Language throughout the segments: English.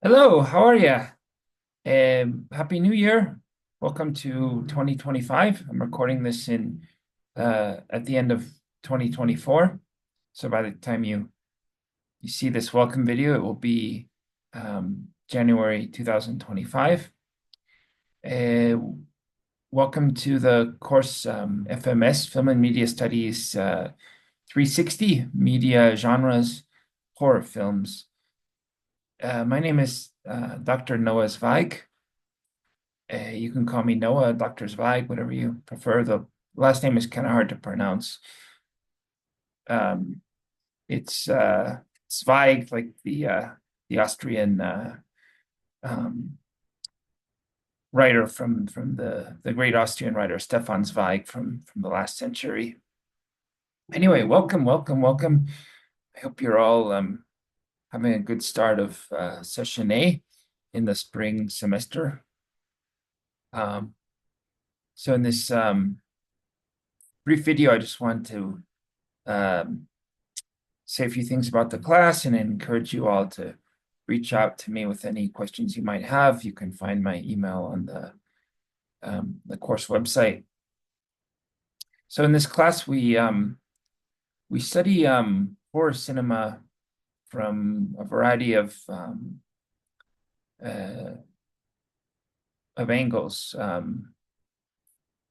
Hello, how are you? Happy New Year. Welcome to 2025. I'm recording this in at the end of 2024. So by the time you see this welcome video, it will be January 2025. Uh, Welcome to the course FMS, Film and Media Studies 360, Media Genres, Horror Films. My name is Dr. Noah Zweig. You can call me Noah, Dr. Zweig, whatever you prefer. The last name is kind of hard to pronounce. Um, it's Zweig, like the Austrian um, writer from the great Austrian writer Stefan Zweig from the last century. Anyway, welcome, welcome, welcome. I hope you're all having a good start of session A in the spring semester. Um, so in this brief video, I just want to um, say a few things about the class and encourage you all to reach out to me with any questions you might have. You can find my email on the course website. So in this class, we study horror cinema from a variety uh, of angles,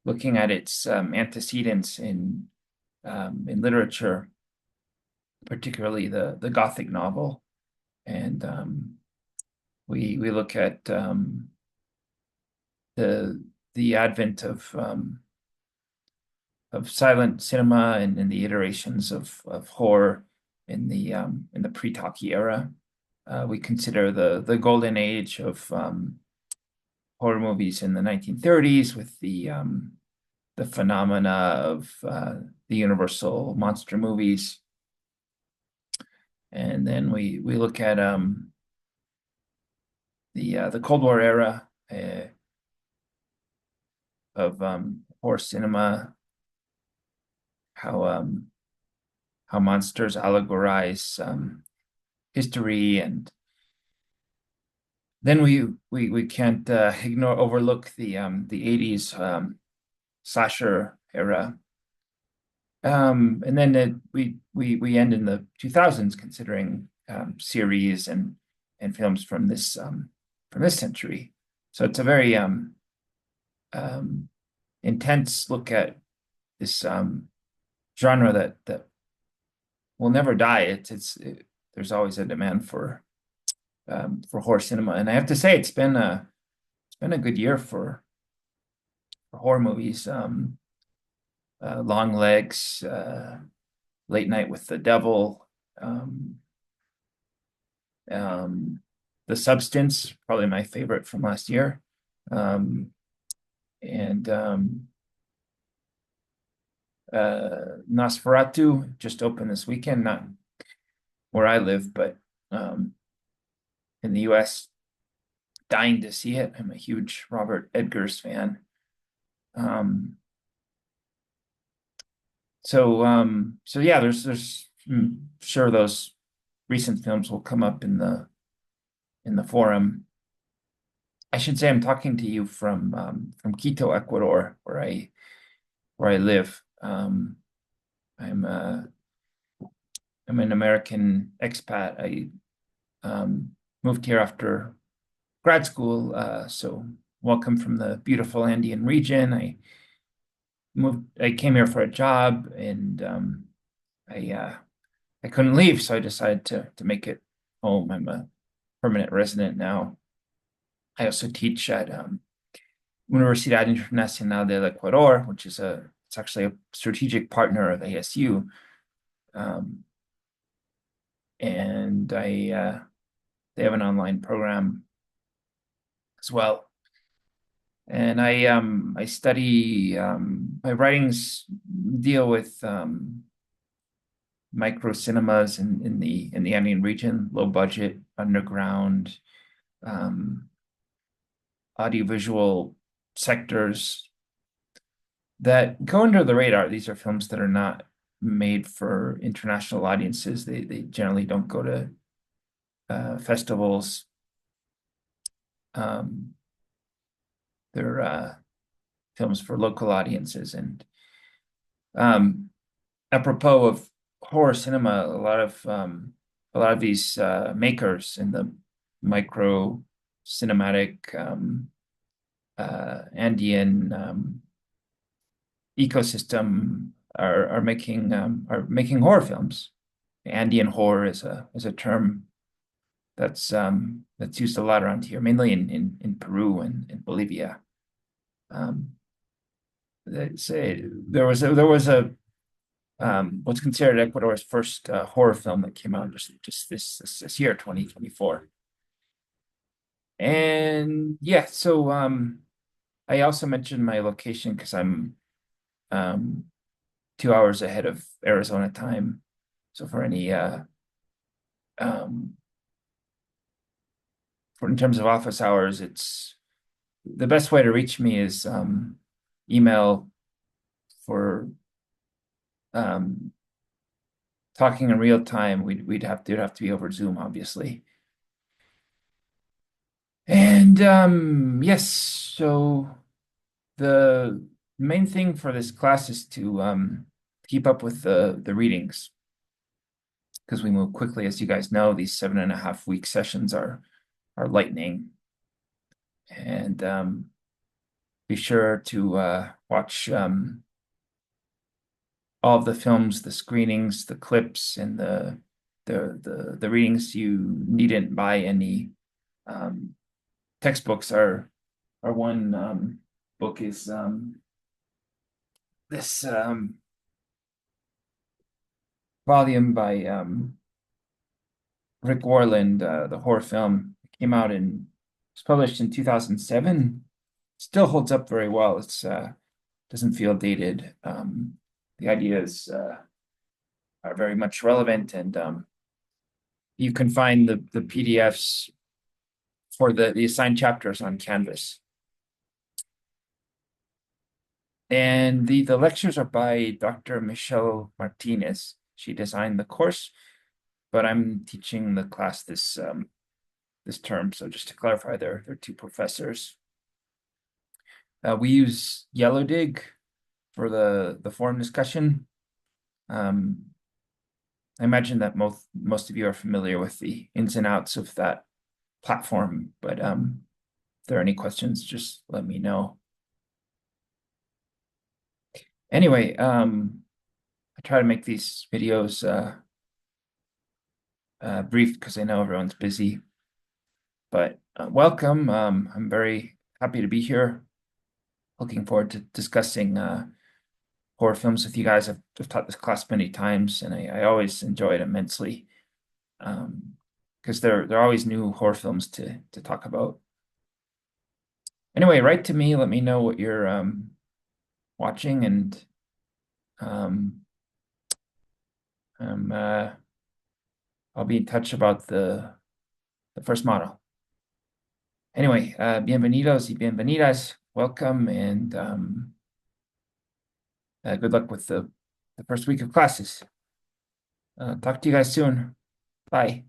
looking at its antecedents in literature, particularly the Gothic novel, and we look at the advent of silent cinema and the iterations of horror in the pre-talkie era. We consider the golden age of horror movies in the 1930s with the phenomena of the Universal monster movies. And then we look at the Cold War era of horror cinema, how monsters allegorize history, and then we can't overlook the 80s slasher era. And then we end in the 2000s considering series and films from this century. So it's a very intense look at this genre that will never die. There's always a demand for horror cinema, and I have to say it's been a good year for horror movies. Long Legs, Late Night with the Devil, The Substance, probably my favorite from last year, and Nosferatu just opened this weekend, not where I live, but in the US. Dying to see it. I'm a huge Robert Edgers fan. So yeah, there's sure those recent films will come up in the forum. I should say I'm talking to you from Quito, Ecuador, where I live. I'm an American expat. I moved here after grad school, so welcome from the beautiful Andean region. I came here for a job, and I couldn't leave, so I decided to make it home. I'm a permanent resident now. I also teach at Universidad Internacional del Ecuador, which is it's actually a strategic partner of ASU. And they have an online program as well. And I study my writings deal with micro cinemas in the Andean region, low budget, underground, audiovisual sectors that go under the radar. These are films that are not made for international audiences. They generally don't go to festivals. they're films for local audiences. And apropos of horror cinema, a lot of these makers in the micro cinematic Andean ecosystem are making horror films. Andean horror is a term that's used a lot around here, mainly in Peru and in Bolivia. They say there was a what's considered Ecuador's first horror film that came out just this year, 2024. And yeah, so I also mentioned my location because I'm 2 hours ahead of Arizona time. So for any in terms of office hours, it's the best way to reach me is email for talking in real time. It'd have to be over Zoom, obviously. And yes, so the main thing for this class is to keep up with the readings, because we move quickly. As you guys know, these 7.5 week sessions are lightning. And be sure to watch all of the films, the screenings, the clips, and the readings. You needn't buy any textbooks. Our one book is this volume by Rick Warland, the horror film. It came out was published in 2007. Still holds up very well. It's doesn't feel dated. The ideas are very much relevant, and you can find the PDFs for the assigned chapters on Canvas. And the lectures are by Dr. Michelle Martinez. She designed the course, but I'm teaching the class this term. So just to clarify, they're two professors. We use Yellowdig for the forum discussion. I imagine that most of you are familiar with the ins and outs of that platform, but if there are any questions, just let me know. Anyway, I try to make these videos brief because I know everyone's busy. But welcome. I'm very happy to be here. Looking forward to discussing horror films with you guys. I've taught this class many times, and I always enjoy it immensely, because there are always new horror films to talk about. Anyway, write to me. Let me know what you're watching, and I'll be in touch about the first model. Anyway, bienvenidos y bienvenidas. Welcome, and good luck with the first week of classes. Talk to you guys soon. Bye.